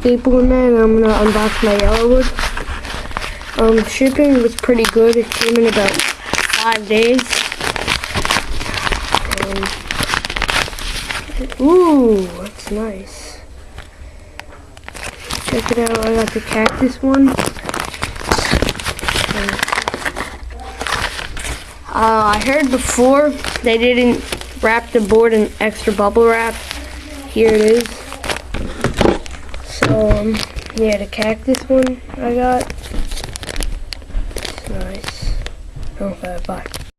staple in there, and I'm gonna unbox my Yellowood. Shipping was pretty good. It came in about 5 days. Ooh, that's nice. Check it out. I got the cactus one. I heard before they didn't wrap the board in extra bubble wrap. Here it is. So, yeah, the cactus one I got. It's nice. I don't know if I have a box.